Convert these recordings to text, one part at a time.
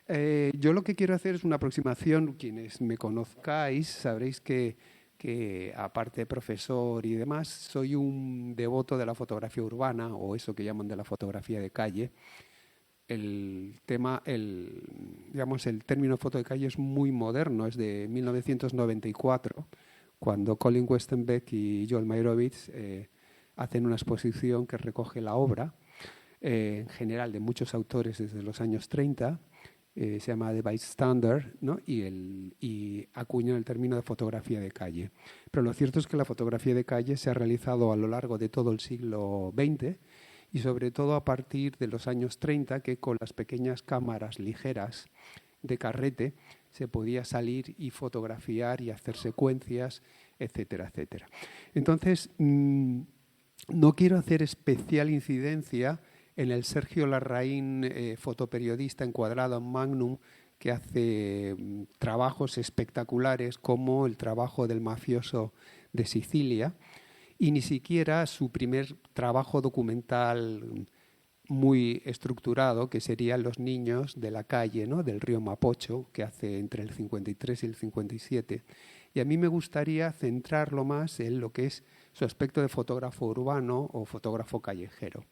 Yo lo que quiero hacer es una aproximación. Quienes me conozcáis sabréis que aparte de profesor y demás, soy un devoto de la fotografía urbana o eso que llaman de la fotografía de calle. El tema, digamos, el término foto de calle es muy moderno, es de 1994, cuando Colin Westenbeck y Joel Meyerowitz hacen una exposición que recoge la obra, en general de muchos autores desde los años 30, se llama The Bystander, ¿no? Y acuñan el término de fotografía de calle. Pero lo cierto es que la fotografía de calle se ha realizado a lo largo de todo el siglo XX y sobre todo a partir de los años 30, que con las pequeñas cámaras ligeras de carrete se podía salir y fotografiar y hacer secuencias, etcétera, etcétera. Entonces, no quiero hacer especial incidencia en el Sergio Larraín, fotoperiodista encuadrado en Magnum, que hace trabajos espectaculares como el trabajo del mafioso de Sicilia, y ni siquiera su primer trabajo documental muy estructurado, que serían Los niños de la calle, ¿no? Del río Mapocho, que hace entre el 53 y el 57. Y a mí me gustaría centrarlo más en lo que es su aspecto de fotógrafo urbano o fotógrafo callejero,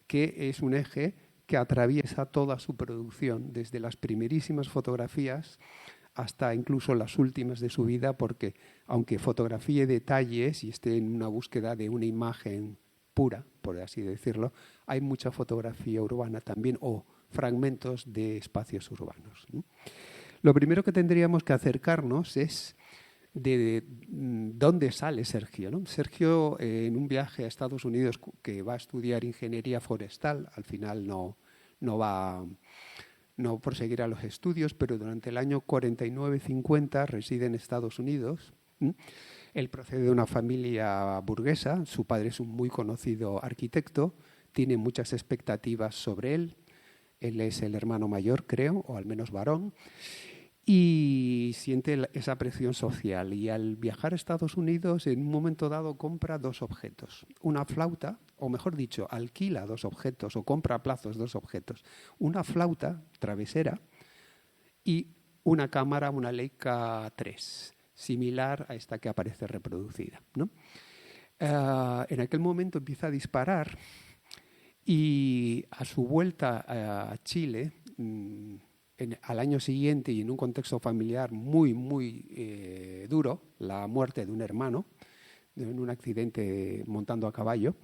que es un eje que atraviesa toda su producción, desde las primerísimas fotografías hasta incluso las últimas de su vida, porque aunque fotografíe detalles y esté en una búsqueda de una imagen pura, por así decirlo, hay mucha fotografía urbana también o fragmentos de espacios urbanos. Lo primero que tendríamos que acercarnos es de dónde sale Sergio, ¿no? Sergio, en un viaje a Estados Unidos que va a estudiar ingeniería forestal, al final no proseguirá los estudios, pero durante el año 49-50 reside en Estados Unidos. Él procede de una familia burguesa, su padre es un muy conocido arquitecto, tiene muchas expectativas sobre él es el hermano mayor, creo, o al menos varón, y siente esa presión social. Y al viajar a Estados Unidos, en un momento dado compra dos objetos. Una flauta, o mejor dicho, alquila dos objetos o compra a plazos dos objetos. Una flauta travesera y una cámara, una Leica 3, similar a esta que aparece reproducida, ¿no? En aquel momento empieza a disparar y a su vuelta a Chile, al año siguiente y en un contexto familiar muy, muy duro, la muerte de un hermano en un accidente montando a caballo,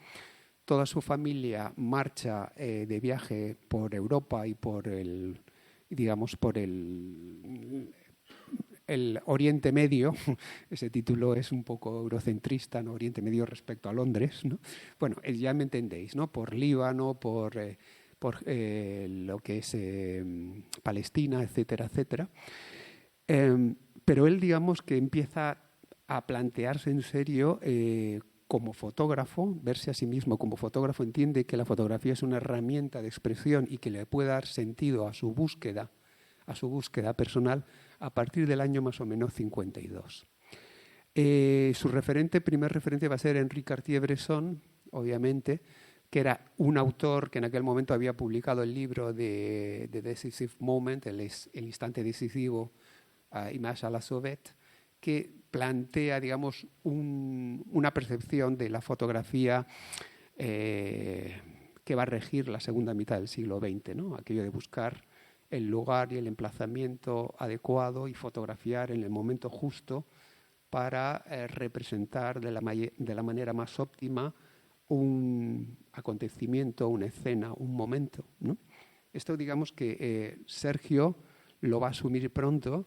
toda su familia marcha de viaje por Europa y por el Oriente Medio. Ese título es un poco eurocentrista, ¿no? Oriente Medio respecto a Londres, ¿no? Bueno, ya me entendéis, ¿no? Por Líbano, por lo que es Palestina, etcétera, etcétera. Pero él, digamos, que empieza a plantearse en serio como fotógrafo, verse a sí mismo como fotógrafo, entiende que la fotografía es una herramienta de expresión y que le puede dar sentido a su búsqueda personal a partir del año más o menos 52. Su primer referente va a ser Henri Cartier-Bresson, obviamente, que era un autor que en aquel momento había publicado el libro de The Decisive Moment, el instante decisivo, Images à la Sauvette, que plantea, digamos, una percepción de la fotografía que va a regir la segunda mitad del siglo XX, ¿no? Aquello de buscar el lugar y el emplazamiento adecuado y fotografiar en el momento justo para representar de la manera más óptima un acontecimiento, una escena, un momento, ¿no? Esto, digamos que Sergio lo va a asumir pronto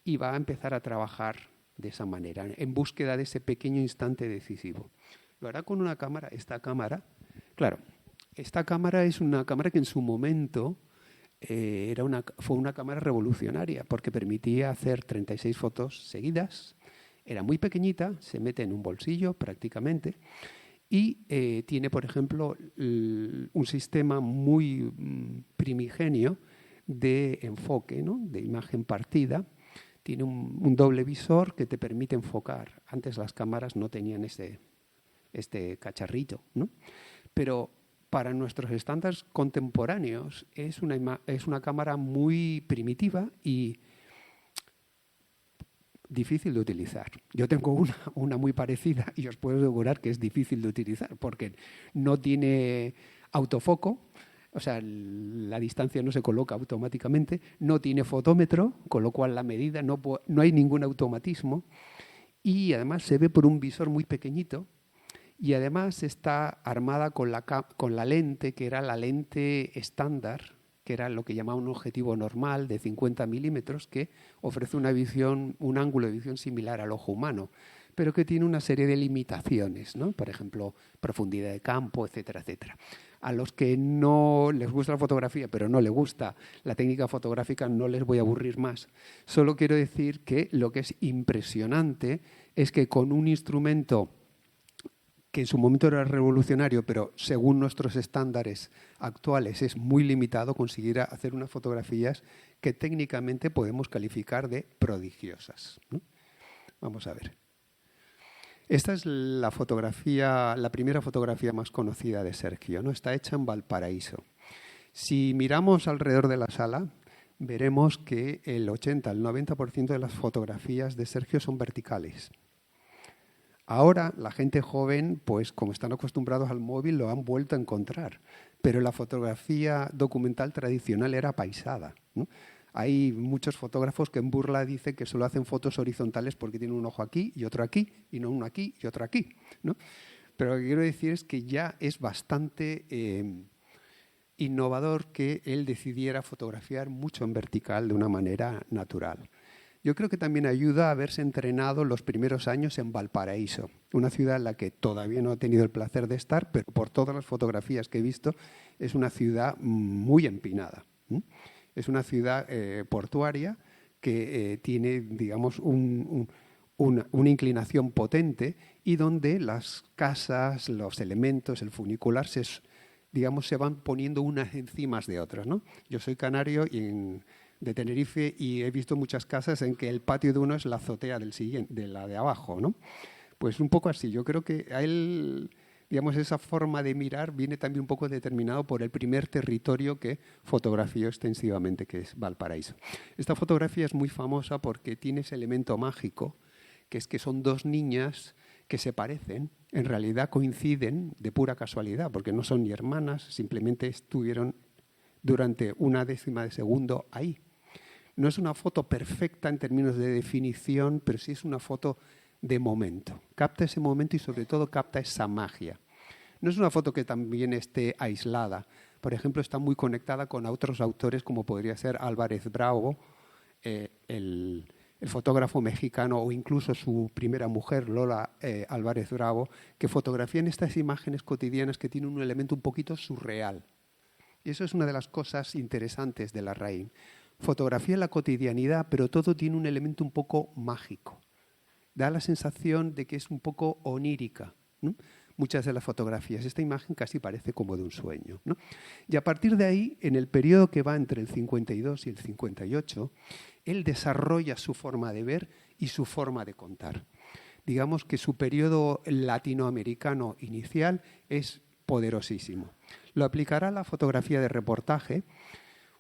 y va a empezar a trabajar de esa manera, en búsqueda de ese pequeño instante decisivo. Lo hará con una cámara. Esta cámara es una cámara que en su momento fue una cámara revolucionaria porque permitía hacer 36 fotos seguidas. Era muy pequeñita, se mete en un bolsillo prácticamente y tiene, por ejemplo, un sistema muy primigenio de enfoque, ¿no? De imagen partida. Tiene un doble visor que te permite enfocar. Antes las cámaras no tenían este cacharrito, ¿no? Pero para nuestros estándares contemporáneos es una cámara muy primitiva y difícil de utilizar. Yo tengo una muy parecida y os puedo asegurar que es difícil de utilizar porque no tiene autofoco, o sea, la distancia no se coloca automáticamente, no tiene fotómetro, con lo cual la medida no hay ningún automatismo y además se ve por un visor muy pequeñito y además está armada con la lente, que era la lente estándar, que era lo que llamaba un objetivo normal de 50 milímetros, que ofrece un ángulo de visión similar al ojo humano, pero que tiene una serie de limitaciones, ¿no? Por ejemplo, profundidad de campo, etcétera, etcétera. A los que no les gusta la fotografía, pero no les gusta la técnica fotográfica, no les voy a aburrir más. Solo quiero decir que lo que es impresionante es que con un instrumento que en su momento era revolucionario, pero según nuestros estándares actuales es muy limitado, conseguir hacer unas fotografías que técnicamente podemos calificar de prodigiosas, ¿no? Vamos a ver. Esta es la primera fotografía más conocida de Sergio, ¿no? Está hecha en Valparaíso. Si miramos alrededor de la sala, veremos que el 80 al 90% de las fotografías de Sergio son verticales. Ahora la gente joven, pues como están acostumbrados al móvil, lo han vuelto a encontrar. Pero la fotografía documental tradicional era paisada, ¿no? Hay muchos fotógrafos que en burla dicen que solo hacen fotos horizontales porque tienen un ojo aquí y otro aquí, y no uno aquí y otro aquí, ¿no? Pero lo que quiero decir es que ya es bastante innovador que él decidiera fotografiar mucho en vertical de una manera natural. Yo creo que también ayuda a haberse entrenado los primeros años en Valparaíso, una ciudad en la que todavía no he tenido el placer de estar, pero por todas las fotografías que he visto es una ciudad muy empinada. Es una ciudad portuaria que tiene, digamos, una inclinación potente y donde las casas, los elementos, el funicular se van poniendo unas encima de otras, ¿no? Yo soy canario de Tenerife y he visto muchas casas en que el patio de uno es la azotea de la de abajo, ¿no? Pues un poco así. Yo creo que a él, digamos, esa forma de mirar viene también un poco determinado por el primer territorio que fotografió extensivamente, que es Valparaíso. Esta fotografía es muy famosa porque tiene ese elemento mágico, que es que son dos niñas que se parecen, en realidad coinciden de pura casualidad, porque no son ni hermanas, simplemente estuvieron durante una décima de segundo ahí. No es una foto perfecta en términos de definición, pero sí es una foto de momento. Capta ese momento y sobre todo capta esa magia. No es una foto que también esté aislada. Por ejemplo, está muy conectada con otros autores como podría ser Álvarez Bravo, el fotógrafo mexicano, o incluso su primera mujer, Lola Álvarez Bravo, que fotografían estas imágenes cotidianas que tienen un elemento un poquito surreal. Y eso es una de las cosas interesantes de Larraín. Fotografía la cotidianidad, pero todo tiene un elemento un poco mágico. Da la sensación de que es un poco onírica, ¿no? Muchas de las fotografías. Esta imagen casi parece como de un sueño, ¿no? Y a partir de ahí, en el periodo que va entre el 52 y el 58, él desarrolla su forma de ver y su forma de contar. Digamos que su periodo latinoamericano inicial es poderosísimo. Lo aplicará a la fotografía de reportaje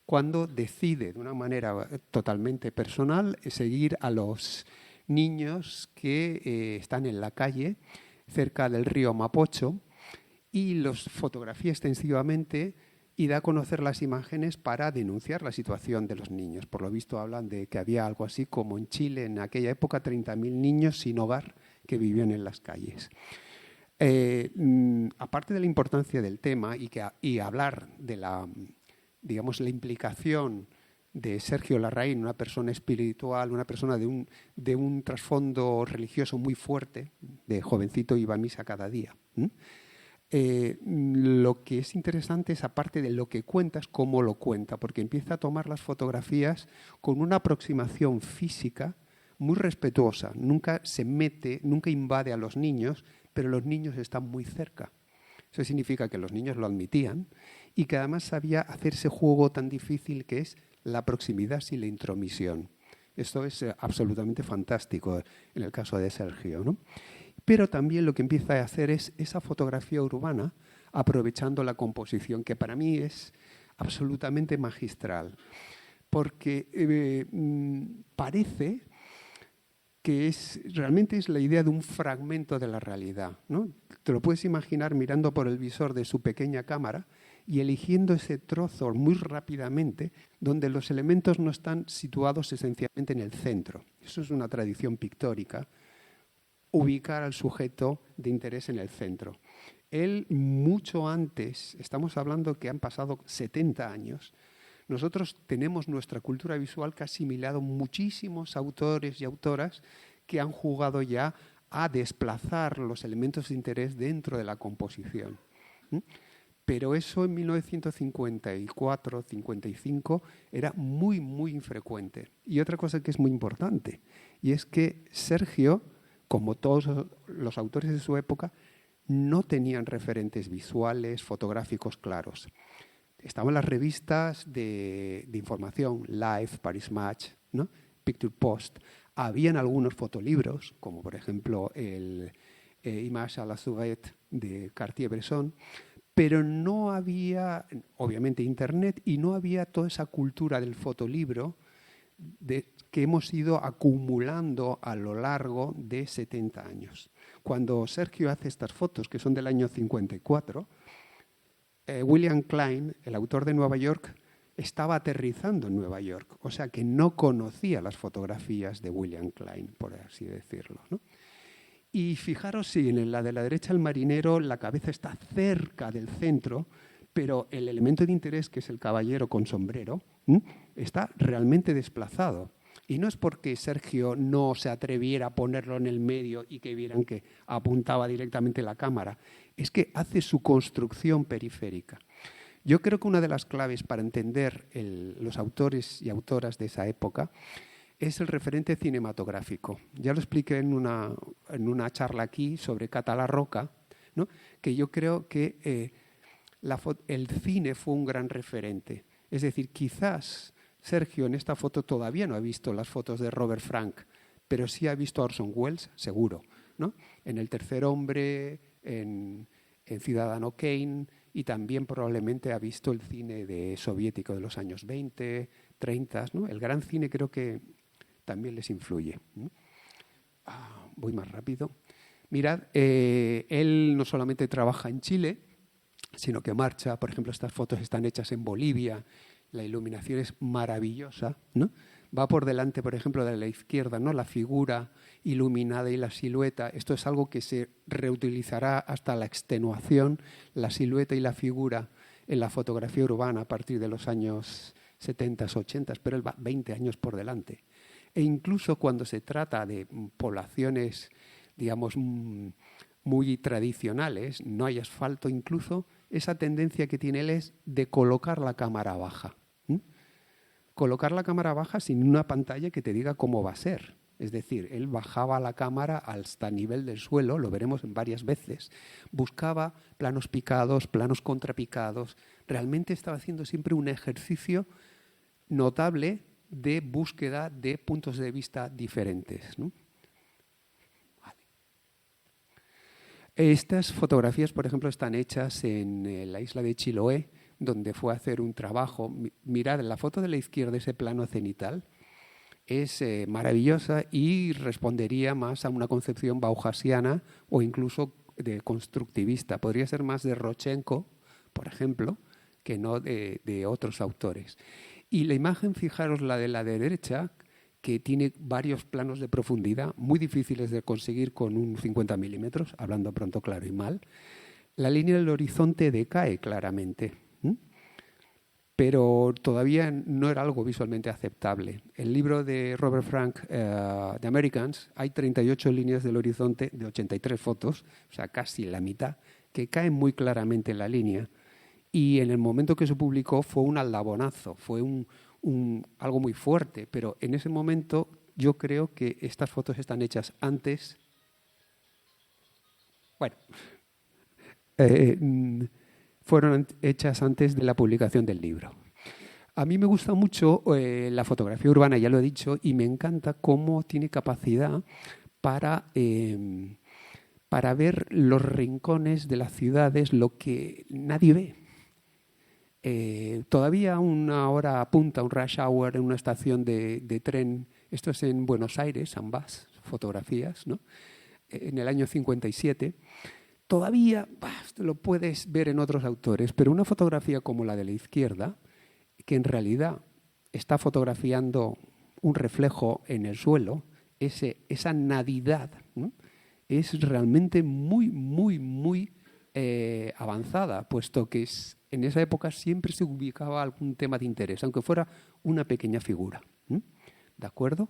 cuando decide de una manera totalmente personal seguir a los niños que están en la calle cerca del río Mapocho y los fotografía extensivamente y da a conocer las imágenes para denunciar la situación de los niños. Por lo visto hablan de que había algo así como en Chile en aquella época 30.000 niños sin hogar que vivían en las calles. Aparte de la importancia del tema y hablar de la implicación de Sergio Larraín, una persona espiritual, una persona de un trasfondo religioso muy fuerte, de jovencito iba a misa cada día. Lo que es interesante es, aparte de lo que cuenta, es cómo lo cuenta, porque empieza a tomar las fotografías con una aproximación física muy respetuosa. Nunca se mete, nunca invade a los niños, pero los niños están muy cerca. Eso significa que los niños lo admitían y que además sabía hacer ese juego tan difícil que es la proximidad sin la intromisión. Esto es absolutamente fantástico en el caso de Sergio, ¿no? Pero también lo que empieza a hacer es esa fotografía urbana aprovechando la composición, que para mí es absolutamente magistral, porque parece que realmente es la idea de un fragmento de la realidad, ¿no? Te lo puedes imaginar mirando por el visor de su pequeña cámara y eligiendo ese trozo muy rápidamente, donde los elementos no están situados esencialmente en el centro. Eso es una tradición pictórica, ubicar al sujeto de interés en el centro. Él, mucho antes, estamos hablando que han pasado 70 años, nosotros tenemos nuestra cultura visual que ha asimilado muchísimos autores y autoras que han jugado ya a desplazar los elementos de interés dentro de la composición. Pero eso en 1954, 55 era muy, muy infrecuente. Y otra cosa que es muy importante, y es que Sergio, como todos los autores de su época, no tenían referentes visuales, fotográficos claros. Estaban las revistas de información, Life, Paris Match, ¿no? Picture Post. Habían algunos fotolibros, como por ejemplo el Images à la Surette de Cartier-Bresson, pero no había, obviamente, Internet y no había toda esa cultura del fotolibro que hemos ido acumulando a lo largo de 70 años. Cuando Sergio hace estas fotos, que son del año 54, William Klein, el autor de Nueva York, estaba aterrizando en Nueva York, o sea que no conocía las fotografías de William Klein, por así decirlo, ¿no? Y fijaros, sí, en la de la derecha el marinero, la cabeza está cerca del centro, pero el elemento de interés, que es el caballero con sombrero, está realmente desplazado. Y no es porque Sergio no se atreviera a ponerlo en el medio y que vieran que apuntaba directamente la cámara. Es que hace su construcción periférica. Yo creo que una de las claves para entender los autores y autoras de esa época es el referente cinematográfico. Ya lo expliqué en una charla aquí sobre Cata La Roca, ¿no? Que yo creo que el cine fue un gran referente. Es decir, quizás Sergio en esta foto todavía no ha visto las fotos de Robert Frank, pero sí ha visto a Orson Welles, seguro, ¿no? En El tercer hombre, en Ciudadano Kane, y también probablemente ha visto el cine soviético de los años 20, 30, ¿no? El gran cine creo que también les influye. Voy más rápido. Mirad, él no solamente trabaja en Chile, sino que marcha. Por ejemplo, estas fotos están hechas en Bolivia. La iluminación es maravillosa, ¿no? Va por delante, por ejemplo, de la izquierda, ¿no? La figura iluminada y la silueta. Esto es algo que se reutilizará hasta la extenuación, la silueta y la figura en la fotografía urbana a partir de los años 70, 80, pero él va 20 años por delante. E incluso cuando se trata de poblaciones, digamos, muy tradicionales, no hay asfalto incluso, esa tendencia que tiene él es de colocar la cámara baja. Colocar la cámara baja sin una pantalla que te diga cómo va a ser. Es decir, él bajaba la cámara hasta nivel del suelo, lo veremos en varias veces, buscaba planos picados, planos contrapicados, realmente estaba haciendo siempre un ejercicio notable de búsqueda de puntos de vista diferentes, ¿no? Vale. Estas fotografías, por ejemplo, están hechas en la isla de Chiloé, donde fue a hacer un trabajo. Mirad, en la foto de la izquierda, ese plano cenital, es maravillosa y respondería más a una concepción bauhasiana o incluso de constructivista. Podría ser más de Rodchenko, por ejemplo, que no de otros autores. Y la imagen, fijaros, la de la derecha, que tiene varios planos de profundidad muy difíciles de conseguir con un 50 milímetros, hablando pronto, claro y mal. La línea del horizonte decae claramente, pero todavía no era algo visualmente aceptable. El libro de Robert Frank, The Americans, hay 38 líneas del horizonte de 83 fotos, o sea, casi la mitad, que caen muy claramente en la línea. Y en el momento que se publicó fue un aldabonazo, fue algo muy fuerte, pero en ese momento yo creo que estas fotos están hechas antes. Bueno, fueron hechas antes de la publicación del libro. A mí me gusta mucho la fotografía urbana, ya lo he dicho, y me encanta cómo tiene capacidad para para ver los rincones de las ciudades, lo que nadie ve. Todavía una hora punta, un rush hour en una estación de tren, esto es en Buenos Aires, ambas fotografías, ¿no? En el año 57, todavía lo puedes ver en otros autores, pero una fotografía como la de la izquierda, que en realidad está fotografiando un reflejo en el suelo, esa nadidad, ¿no? Es realmente muy, muy, muy avanzada, puesto que en esa época siempre se ubicaba algún tema de interés, aunque fuera una pequeña figura. ¿De acuerdo?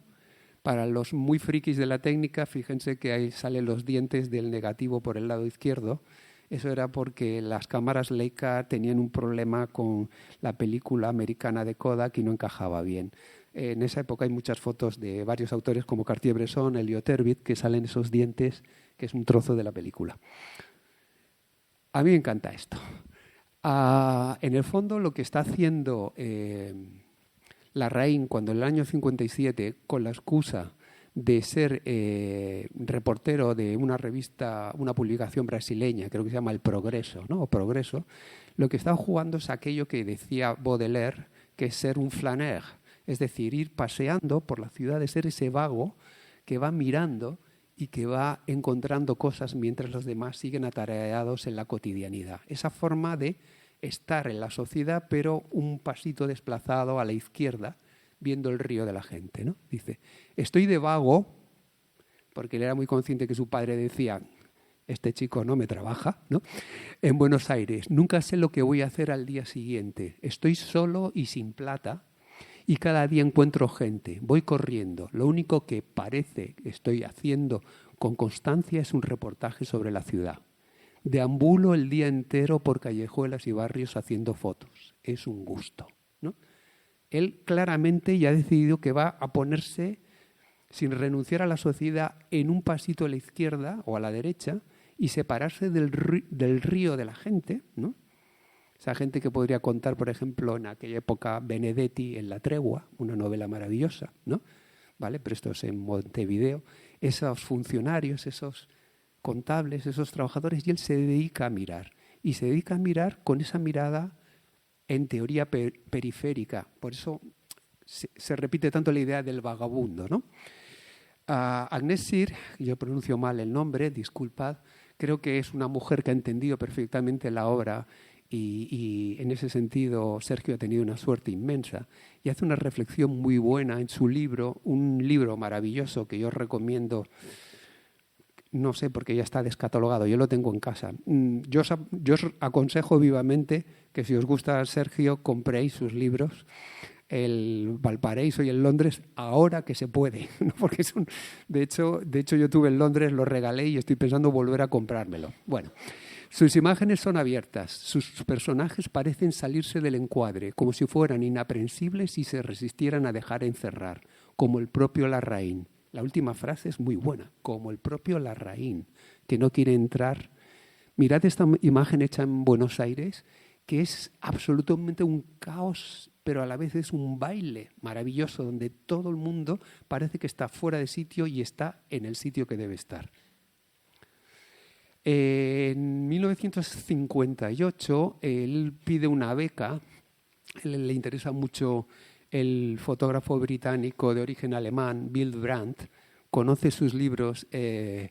Para los muy frikis de la técnica, fíjense que ahí salen los dientes del negativo por el lado izquierdo. Eso era porque las cámaras Leica tenían un problema con la película americana de Kodak y no encajaba bien. En esa época hay muchas fotos de varios autores como Cartier-Bresson, Elliott Erwitt, que salen esos dientes, que es un trozo de la película. A mí me encanta esto. En el fondo, lo que está haciendo Larraín cuando en el año 57, con la excusa de ser reportero de una revista, una publicación brasileña, creo que se llama El Progreso, ¿no? O Progreso, lo que está jugando es aquello que decía Baudelaire, que es ser un flâneur, es decir, ir paseando por la ciudad, de ser ese vago que va mirando y que va encontrando cosas mientras los demás siguen atareados en la cotidianidad. Esa forma de estar en la sociedad, pero un pasito desplazado a la izquierda, viendo el río de la gente, ¿no? Dice, estoy de vago, porque él era muy consciente que su padre decía, este chico no me trabaja, ¿no? En Buenos Aires, nunca sé lo que voy a hacer al día siguiente. Estoy solo y sin plata y cada día encuentro gente. Voy corriendo. Lo único que parece que estoy haciendo con constancia es un reportaje sobre la ciudad. Deambulo el día entero por callejuelas y barrios haciendo fotos. Es un gusto, ¿no? Él claramente ya ha decidido que va a ponerse, sin renunciar a la sociedad, en un pasito a la izquierda o a la derecha y separarse del río de la gente, ¿no? Esa gente que podría contar, por ejemplo, en aquella época Benedetti en La Tregua, una novela maravillosa, ¿no? ¿Vale? Pero esto es en Montevideo. Esos funcionarios, esos contables, esos trabajadores, y él se dedica a mirar. Y se dedica a mirar con esa mirada, en teoría, periférica. Por eso se repite tanto la idea del vagabundo, ¿no? Agnès Sir, yo pronuncio mal el nombre, disculpad, creo que es una mujer que ha entendido perfectamente la obra y en ese sentido Sergio ha tenido una suerte inmensa y hace una reflexión muy buena en su libro, un libro maravilloso que yo recomiendo. No sé, porque ya está descatalogado, yo lo tengo en casa. Yo os aconsejo vivamente que si os gusta Sergio, compréis sus libros, el Valparaíso y el Londres, ahora que se puede, ¿no? Porque de hecho yo tuve en Londres, lo regalé y estoy pensando volver a comprármelo. Bueno, sus imágenes son abiertas, sus personajes parecen salirse del encuadre, como si fueran inaprensibles y se resistieran a dejar encerrar, como el propio Larraín. La última frase es muy buena, como el propio Larraín, que no quiere entrar. Mirad esta imagen hecha en Buenos Aires, que es absolutamente un caos, pero a la vez es un baile maravilloso, donde todo el mundo parece que está fuera de sitio y está en el sitio que debe estar. En 1958, él pide una beca, le interesa mucho el fotógrafo británico de origen alemán, Bill Brandt, conoce sus libros The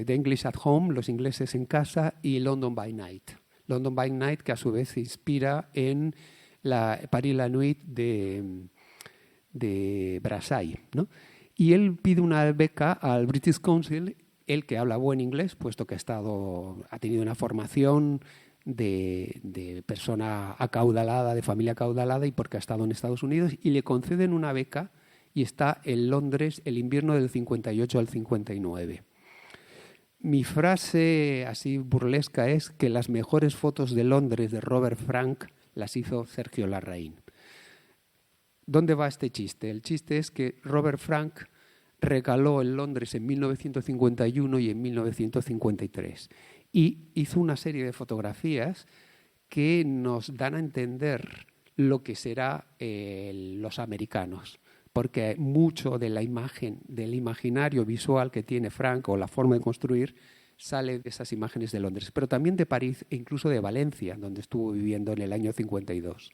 English at Home, Los ingleses en casa, y London by Night. London by Night, que a su vez se inspira en la Paris la Nuit de Brassai, ¿no? Y él pide una beca al British Council, él que habla buen inglés, puesto que ha tenido una formación de persona acaudalada, de familia acaudalada, y porque ha estado en Estados Unidos, y le conceden una beca y está en Londres el invierno del 58 al 59. Mi frase así burlesca es que las mejores fotos de Londres de Robert Frank las hizo Sergio Larraín. ¿Dónde va este chiste? El chiste es que Robert Frank recaló en Londres en 1951 y en 1953 y hizo una serie de fotografías que nos dan a entender lo que será los americanos. porque mucho de la imagen, del imaginario visual que tiene Frank o la forma de construir, sale de esas imágenes de Londres, pero también de París e incluso de Valencia, donde estuvo viviendo en el año 52.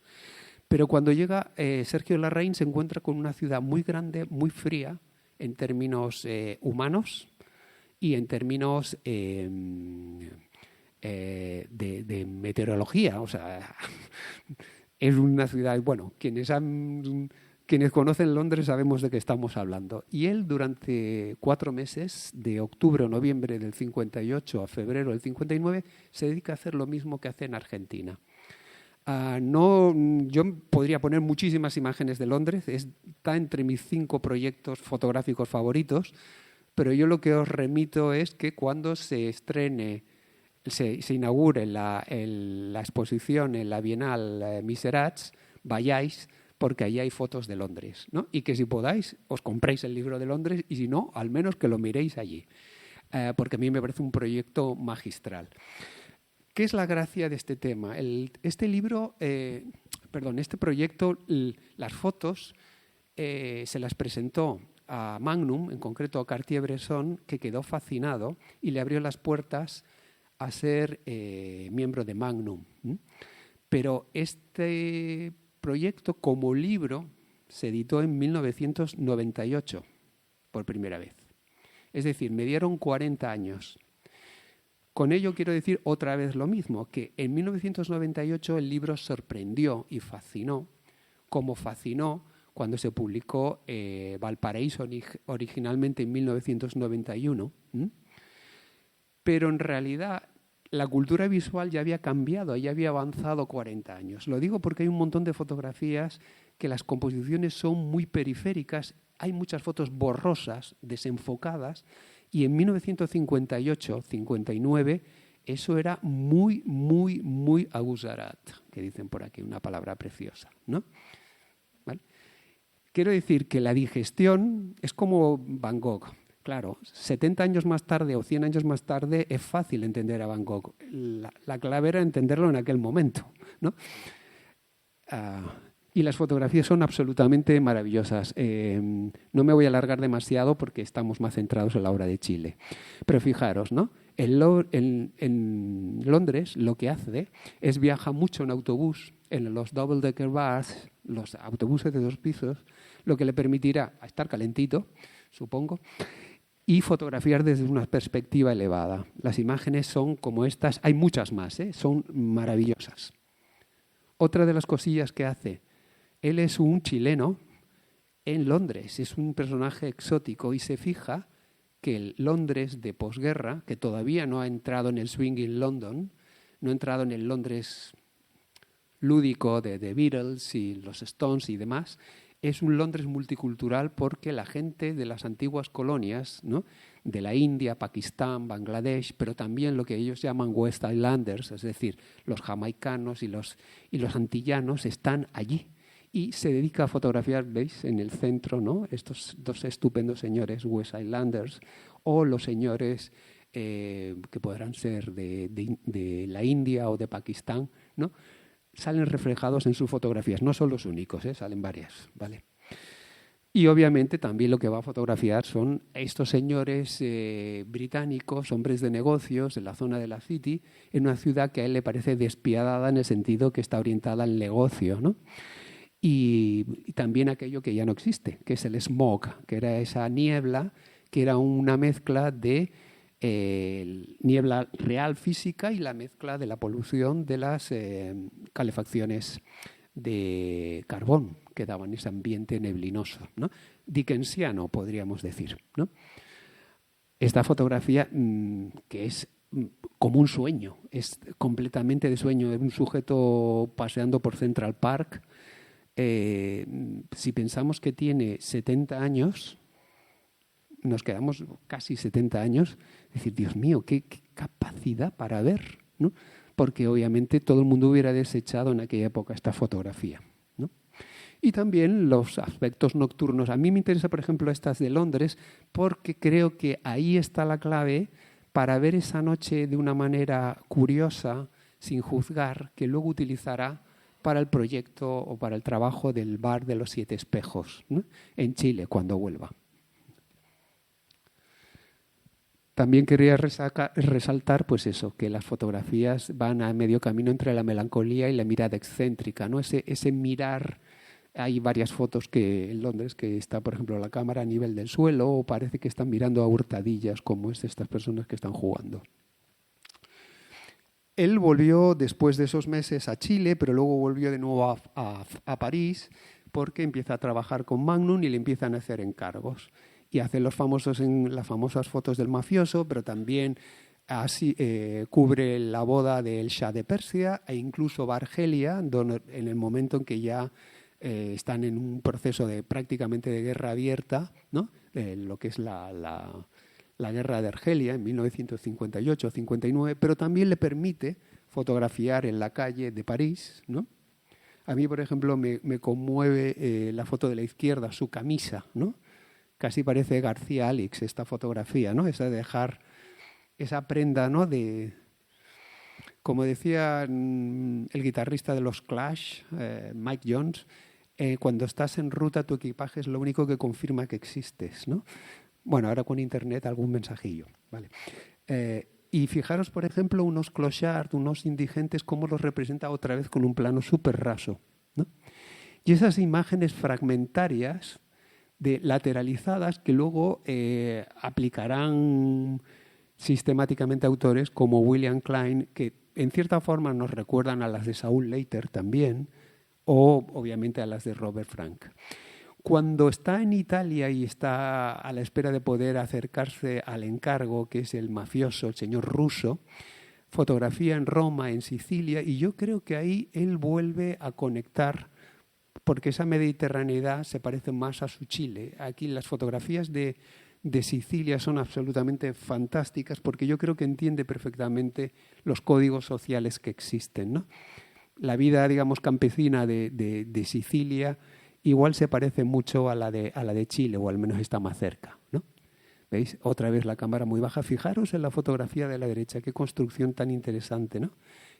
Pero cuando llega Sergio Larraín se encuentra con una ciudad muy grande, muy fría en términos humanos y en términos de meteorología. O sea, es una ciudad, bueno, quienes conocen Londres sabemos de qué estamos hablando. Y él durante 4 meses, de octubre o noviembre del 58 a febrero del 59, se dedica a hacer lo mismo que hace en Argentina. Yo podría poner muchísimas imágenes de Londres, está entre mis 5 proyectos fotográficos favoritos, pero yo lo que os remito es que cuando se estrene, se inaugure la exposición en la Bienal Miserats, vayáis, porque allí hay fotos de Londres, ¿no? Y que si podáis, os compréis el libro de Londres y si no, al menos que lo miréis allí, porque a mí me parece un proyecto magistral. ¿Qué es la gracia de este tema? Este proyecto, las fotos se las presentó a Magnum, en concreto a Cartier-Bresson, que quedó fascinado y le abrió las puertas a ser miembro de Magnum. Pero este proyecto como libro se editó en 1998 por primera vez. Es decir, me dieron 40 años. Con ello quiero decir otra vez lo mismo, que en 1998 el libro sorprendió y fascinó, como fascinó cuando se publicó Valparaíso originalmente en 1991. Pero en realidad la cultura visual ya había cambiado, ya había avanzado 40 años. Lo digo porque hay un montón de fotografías que las composiciones son muy periféricas, hay muchas fotos borrosas, desenfocadas, y en 1958-59 eso era muy, muy, muy aguzarat, que dicen por aquí, una palabra preciosa, ¿no? ¿Vale? Quiero decir que la digestión es como Van Gogh. Claro, 70 años más tarde o 100 años más tarde es fácil entender a Van Gogh. La clave era entenderlo en aquel momento, ¿no? Y las fotografías son absolutamente maravillosas. No me voy a alargar demasiado porque estamos más centrados en la obra de Chile. Pero fijaros, ¿no? En Londres lo que hace es viaja mucho en autobús, en los double-decker bus, los autobuses de 2 pisos, lo que le permitirá estar calentito, supongo, y fotografiar desde una perspectiva elevada. Las imágenes son como estas, hay muchas más, son maravillosas. Otra de las cosillas que hace, él es un chileno en Londres, es un personaje exótico y se fija que el Londres de posguerra, que todavía no ha entrado en el swinging London, no ha entrado en el Londres lúdico de The Beatles y los Stones y demás, es un Londres multicultural porque la gente de las antiguas colonias, ¿no?, de la India, Pakistán, Bangladesh, pero también lo que ellos llaman West Islanders, es decir, los jamaicanos y los antillanos, están allí. Y se dedica a fotografiar, ¿veis?, en el centro, ¿no?, estos 2 estupendos señores West Islanders o los señores que podrán ser de la India o de Pakistán, ¿no?, salen reflejados en sus fotografías. No son los únicos, salen varias, ¿vale? Y obviamente también lo que va a fotografiar son estos señores británicos, hombres de negocios en la zona de la City, en una ciudad que a él le parece despiadada en el sentido que está orientada al negocio, ¿no? Y también aquello que ya no existe, que es el smog, que era esa niebla, que era una mezcla de niebla real física y la mezcla de la polución de las calefacciones de carbón que daban ese ambiente neblinoso, ¿no? Dickensiano, podríamos decir, ¿no? Esta fotografía que es como un sueño, es completamente de sueño, de un sujeto paseando por Central Park. Si pensamos que tiene 70 años, nos quedamos casi 70 años, es decir, Dios mío, qué capacidad para ver, ¿no? Porque obviamente todo el mundo hubiera desechado en aquella época esta fotografía, ¿no? Y también los aspectos nocturnos. A mí me interesa, por ejemplo, estas de Londres, porque creo que ahí está la clave para ver esa noche de una manera curiosa, sin juzgar, que luego utilizará para el proyecto o para el trabajo del bar de los Siete Espejos, ¿no? En Chile, cuando vuelva. También quería resaltar, pues eso, que las fotografías van a medio camino entre la melancolía y la mirada excéntrica, ¿no? Ese mirar. Hay varias fotos que en Londres que está, por ejemplo, la cámara a nivel del suelo o parece que están mirando a hurtadillas, como es de estas personas que están jugando. Él volvió después de esos meses a Chile, pero luego volvió de nuevo a París porque empieza a trabajar con Magnum y le empiezan a hacer encargos. Y hace las famosas fotos del mafioso, pero también así, cubre la boda del Shah de Persia e incluso va a Argelia, en el momento en que ya están en un proceso prácticamente de guerra abierta, ¿no? Lo que es la guerra de Argelia en 1958-59, pero también le permite fotografiar en la calle de París, ¿no? A mí, por ejemplo, me conmueve la foto de la izquierda, su camisa, ¿no? Casi parece García Alix esta fotografía, ¿no? Esa de dejar esa prenda, ¿no? Como decía el guitarrista de los Clash, Mike Jones, cuando estás en ruta tu equipaje es lo único que confirma que existes, ¿no? Bueno, ahora con internet algún mensajillo, ¿vale? Y fijaros, por ejemplo, unos clochards, unos indigentes, cómo los representa otra vez con un plano súper raso, ¿no? Y esas imágenes fragmentarias, lateralizadas, que luego aplicarán sistemáticamente autores como William Klein, que en cierta forma nos recuerdan a las de Saul Leiter también, o obviamente a las de Robert Frank. Cuando está en Italia y está a la espera de poder acercarse al encargo, que es el mafioso, el señor Russo, fotografía en Roma, en Sicilia, y yo creo que ahí él vuelve a conectar, porque esa mediterraneidad se parece más a su Chile. Aquí las fotografías de Sicilia son absolutamente fantásticas porque yo creo que entiende perfectamente los códigos sociales que existen, ¿no? La vida, digamos, campesina de Sicilia igual se parece mucho a la de Chile, o al menos está más cerca, ¿no? ¿Veis? Otra vez la cámara muy baja. Fijaros en la fotografía de la derecha, qué construcción tan interesante, ¿no?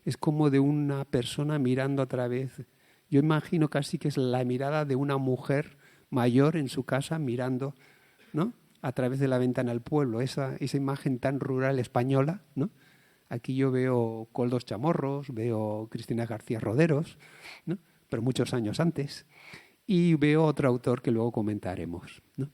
Es como de una persona mirando a través. Yo imagino casi que es la mirada de una mujer mayor en su casa mirando, ¿no?, a través de la ventana al pueblo, esa imagen tan rural española, ¿no? Aquí yo veo Coldos Chamorros, veo Cristina García Roderos, ¿no?, pero muchos años antes, y veo otro autor que luego comentaremos, ¿no?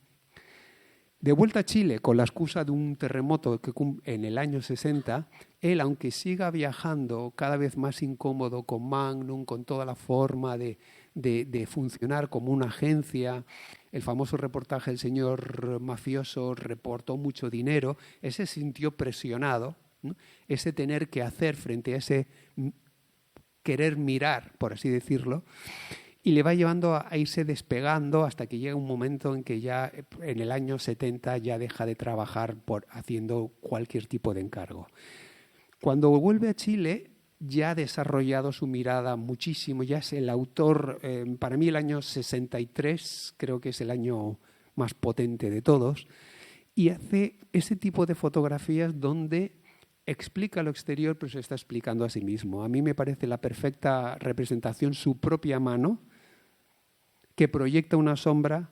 De vuelta a Chile, con la excusa de un terremoto que en el año 60, él, aunque siga viajando cada vez más incómodo con Magnum, con toda la forma de funcionar como una agencia, el famoso reportaje del señor mafioso reportó mucho dinero, ese se sintió presionado, ¿no? Ese tener que hacer frente a ese querer mirar, por así decirlo, y le va llevando a irse despegando hasta que llega un momento en que ya en el año 70 ya deja de trabajar haciendo cualquier tipo de encargo. Cuando vuelve a Chile ya ha desarrollado su mirada muchísimo, ya es el autor, para mí el año 63 creo que es el año más potente de todos, y hace ese tipo de fotografías donde explica lo exterior pero se está explicando a sí mismo. A mí me parece la perfecta representación su propia mano, que proyecta una sombra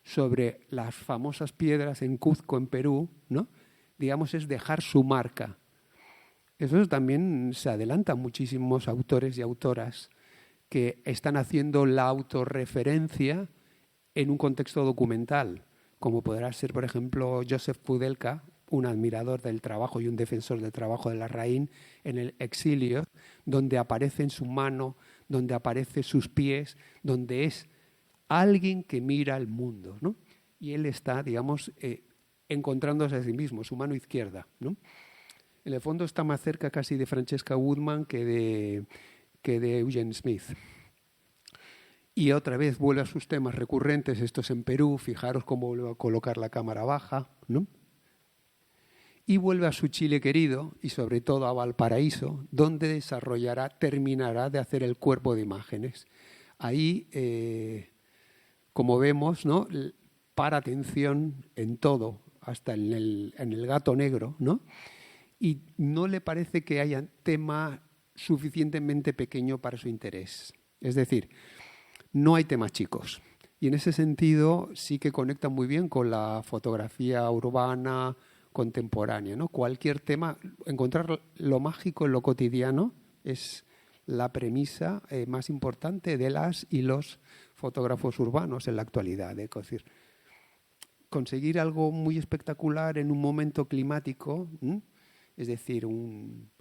sobre las famosas piedras en Cuzco, en Perú, ¿no? Digamos, es dejar su marca. Eso también se adelantan muchísimos autores y autoras que están haciendo la autorreferencia en un contexto documental, como podrá ser, por ejemplo, Joseph Kudelka, un admirador del trabajo y un defensor del trabajo de Larraín en el exilio, donde aparece en su mano, donde aparece sus pies, donde es alguien que mira al mundo, ¿no? Y él está, digamos, encontrándose a sí mismo, su mano izquierda, ¿no? En el fondo está más cerca casi de Francesca Woodman que de Eugene Smith. Y otra vez vuelve a sus temas recurrentes, esto es en Perú, fijaros cómo vuelve a colocar la cámara baja, ¿no? Y vuelve a su Chile querido y sobre todo a Valparaíso, donde terminará de hacer el cuerpo de imágenes. Ahí, como vemos, ¿no?, para atención en todo, hasta en el gato negro, ¿no? Y no le parece que haya tema suficientemente pequeño para su interés, Es decir, no hay temas chicos. Y en ese sentido sí que conecta muy bien con la fotografía urbana contemporánea, ¿no? Cualquier tema, encontrar lo mágico en lo cotidiano es la premisa más importante de las y los fotógrafos urbanos en la actualidad. Es decir, conseguir algo muy espectacular en un momento climático, es decir, un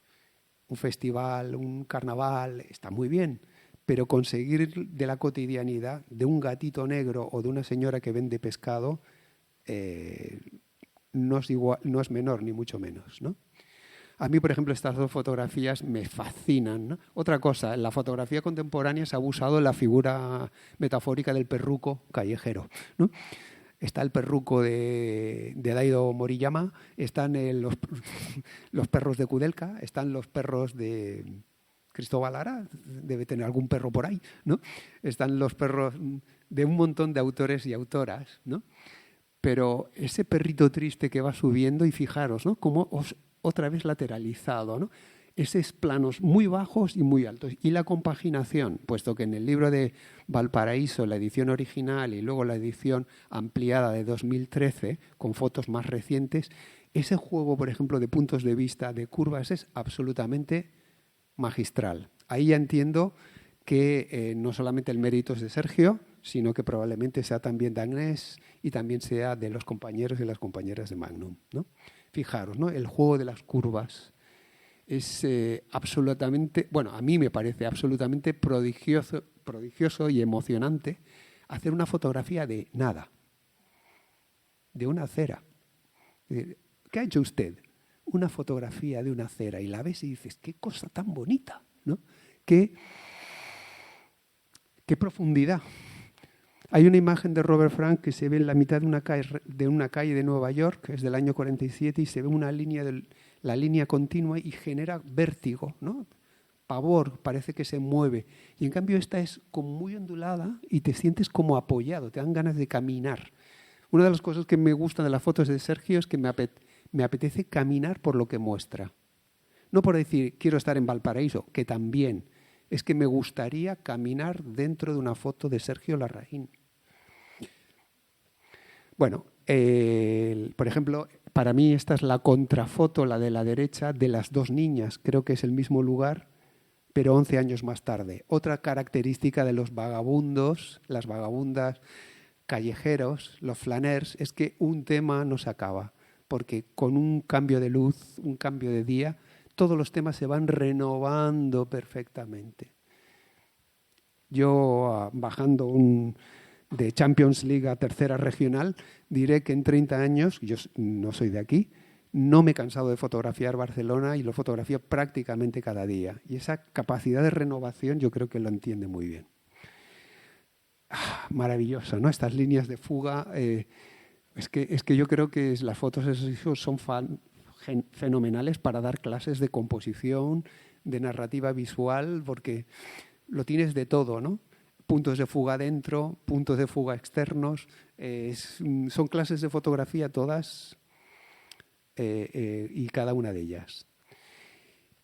festival, un carnaval, está muy bien, pero conseguir de la cotidianidad, de un gatito negro o de una señora que vende pescado, no es menor, ni mucho menos, ¿no? A mí, por ejemplo, estas dos fotografías me fascinan, ¿no? Otra cosa, en la fotografía contemporánea se ha abusado de la figura metafórica del perruco callejero, ¿no? Está el perruco de Daido Moriyama, están los perros de Kudelka, están los perros de Cristóbal Lara, debe tener algún perro por ahí, ¿no? Están los perros de un montón de autores y autoras, ¿no? Pero ese perrito triste que va subiendo, y fijaros, ¿no? Cómo otra vez lateralizado, ¿no? Esos planos muy bajos y muy altos. Y la compaginación, puesto que en el libro de Valparaíso, la edición original y luego la edición ampliada de 2013, con fotos más recientes, ese juego, por ejemplo, de puntos de vista, de curvas, es absolutamente magistral. Ahí ya entiendo que no solamente el mérito es de Sergio, sino que probablemente sea también de Agnès y también sea de los compañeros y las compañeras de Magnum, ¿no? Fijaros, ¿no? El juego de las curvas es absolutamente, bueno, a mí me parece absolutamente prodigioso y emocionante hacer una fotografía de nada, de una acera. ¿Qué ha hecho usted? Una fotografía de una acera, y la ves y dices, qué cosa tan bonita, ¿no? Qué profundidad. Hay una imagen de Robert Frank que se ve en la mitad de una calle de Nueva York, que es del año 47, y se ve una línea la línea continua y genera vértigo, ¿no? Pavor, parece que se mueve. Y en cambio esta es como muy ondulada y te sientes como apoyado, te dan ganas de caminar. Una de las cosas que me gusta de las fotos de Sergio es que me apetece caminar por lo que muestra. No por decir, quiero estar en Valparaíso, que también. Es que me gustaría caminar dentro de una foto de Sergio Larraín. Bueno, por ejemplo, para mí esta es la contrafoto, la de la derecha, de las dos niñas. Creo que es el mismo lugar, pero 11 años más tarde. Otra característica de los vagabundos, las vagabundas callejeros, los flaners, es que un tema no se acaba, porque con un cambio de luz, un cambio de día, todos los temas se van renovando perfectamente. Yo, bajando de Champions League a tercera regional, diré que en 30 años, yo no soy de aquí, no me he cansado de fotografiar Barcelona y lo fotografío prácticamente cada día. Y esa capacidad de renovación yo creo que lo entiende muy bien. Maravilloso, ¿no? Estas líneas de fuga. Es que yo creo que las fotos son fenomenales para dar clases de composición, de narrativa visual, porque lo tienes de todo, ¿no? Puntos de fuga dentro, puntos de fuga externos. Son clases de fotografía todas y cada una de ellas.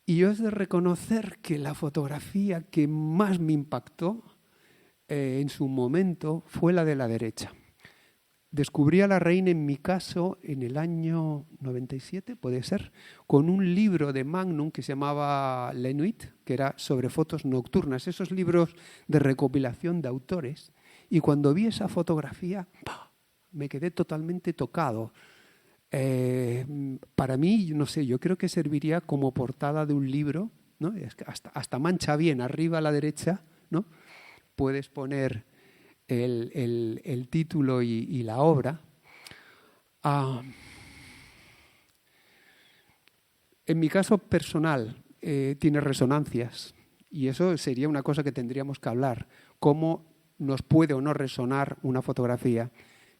Y yo he de reconocer que la fotografía que más me impactó en su momento fue la de la derecha. Descubrí a Larraín, en mi caso, en el año 97, puede ser, con un libro de Magnum que se llamaba La Nuit, que era sobre fotos nocturnas, esos libros de recopilación de autores. Y cuando vi esa fotografía, me quedé totalmente tocado. Para mí, no sé, yo creo que serviría como portada de un libro, ¿no? Hasta mancha bien, arriba a la derecha, ¿no? Puedes poner el título y la obra. En mi caso personal tiene resonancias, y eso sería una cosa que tendríamos que hablar, cómo nos puede o no resonar una fotografía.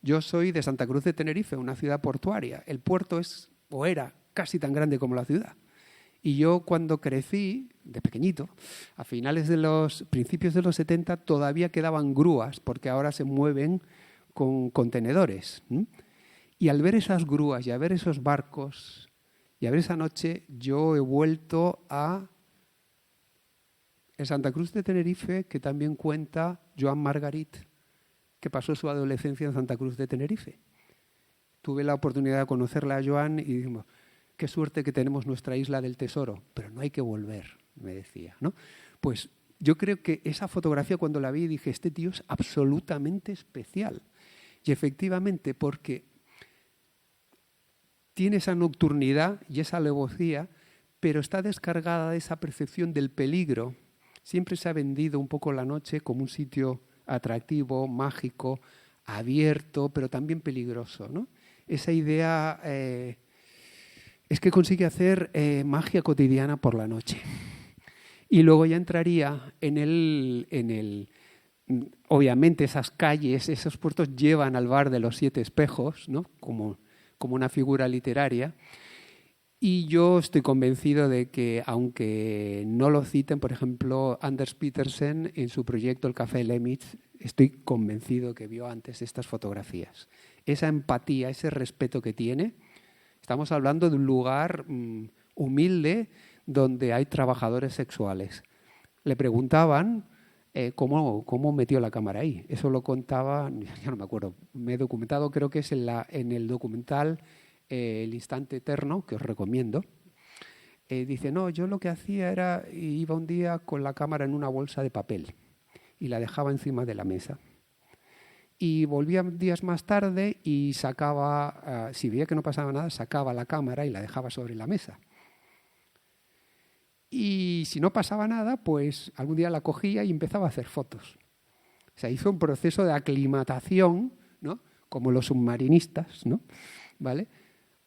Yo soy de Santa Cruz de Tenerife, una ciudad portuaria. El puerto es, o era, casi tan grande como la ciudad. Y yo cuando crecí, de pequeñito, a principios de los 70, todavía quedaban grúas, porque ahora se mueven con contenedores. Y al ver esas grúas y a ver esos barcos y a ver esa noche, yo he vuelto a En Santa Cruz de Tenerife, que también cuenta Joan Margarit, que pasó su adolescencia en Santa Cruz de Tenerife. Tuve la oportunidad de conocerla a Joan y dijimos, qué suerte que tenemos nuestra isla del tesoro, pero no hay que volver, me decía, ¿no? Pues yo creo que esa fotografía cuando la vi dije, este tío es absolutamente especial. Y efectivamente, porque tiene esa nocturnidad y esa alevosía, pero está descargada de esa percepción del peligro. Siempre se ha vendido un poco la noche como un sitio atractivo, mágico, abierto, pero también peligroso, ¿no? Esa idea es que consigue hacer magia cotidiana por la noche. Y luego ya entraría obviamente esas calles, esos puertos llevan al bar de los 7 espejos, ¿no? como una figura literaria. Y yo estoy convencido de que, aunque no lo citen, por ejemplo, Anders Petersen en su proyecto El Café Lemitz, estoy convencido que vio antes estas fotografías. Esa empatía, ese respeto que tiene. Estamos hablando de un lugar humilde donde hay trabajadores sexuales. Le preguntaban cómo metió la cámara ahí. Eso lo contaba, ya no me acuerdo, me he documentado, creo que es en el documental El Instante Eterno, que os recomiendo. Dice, no, yo lo que hacía era, iba un día con la cámara en una bolsa de papel y la dejaba encima de la mesa. Y volvía días más tarde y sacaba, si veía que no pasaba nada, sacaba la cámara y la dejaba sobre la mesa. Y si no pasaba nada, pues algún día la cogía y empezaba a hacer fotos. O sea, hizo un proceso de aclimatación, ¿no? Como los submarinistas, ¿no? ¿Vale?